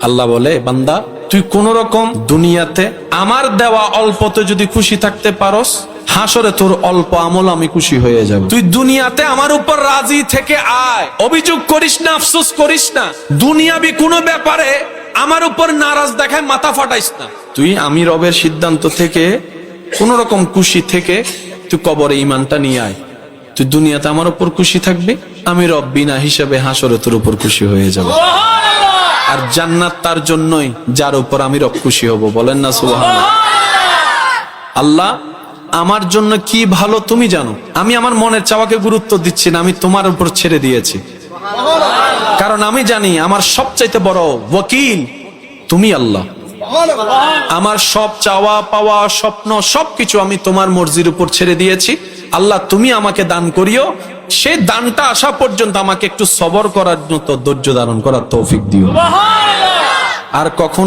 আল্লাহ বলে, বান্দা তুই কোন রকম দুনিয়াতে আমার দেওয়া অল্পতে যদি খুশি থাকতে পারস, হাসরে তোর অল্প আমল আমি খুশি হয়ে যাব। তুই দুনিয়াতে আমার উপর রাজি থেকে আয়, অভিযোগ করিস না, আফসোস করিস না। দুনিয়াবি কোনো ব্যাপারে আমার উপর নারাজ দেখায় মাথা ফাটাইস না। তুই আমি রবের সিদ্ধান্ত থেকে কোন রকম খুশি থেকে তুই কবরে ঈমানটা নিয়ে আয়। তুই দুনিয়াতে আমার উপর খুশি থাকবি, আমি রব বিনা হিসাবে হাসরে তোর উপর খুশি হয়ে যাব। আর জান্নাত তার জন্যই যার উপর আমি রব খুশি হব। বলেন না সুবহানাল্লাহ। আল্লাহ আমার জন্য কি ভালো তুমি জানো। আমি আমার মনের চাওয়াকে গুরুত্ব দিচ্ছি না, আমি তোমার উপর ছেড়ে দিয়েছি। কারণ আমি জানি আমার সবচাইতে বড় ওয়াকিল তুমি আল্লাহ। আমার সব চাওয়া পাওয়া স্বপ্ন সবকিছু আমি তোমার মর্জির উপর ছেড়ে দিয়েছি। আল্লাহ তুমি আমাকে দান করিও, সেই দানটা আসা পর্যন্ত আমাকে একটু সবর করার মতো ধৈর্য ধারণ করার তৌফিক দিও। আর কখন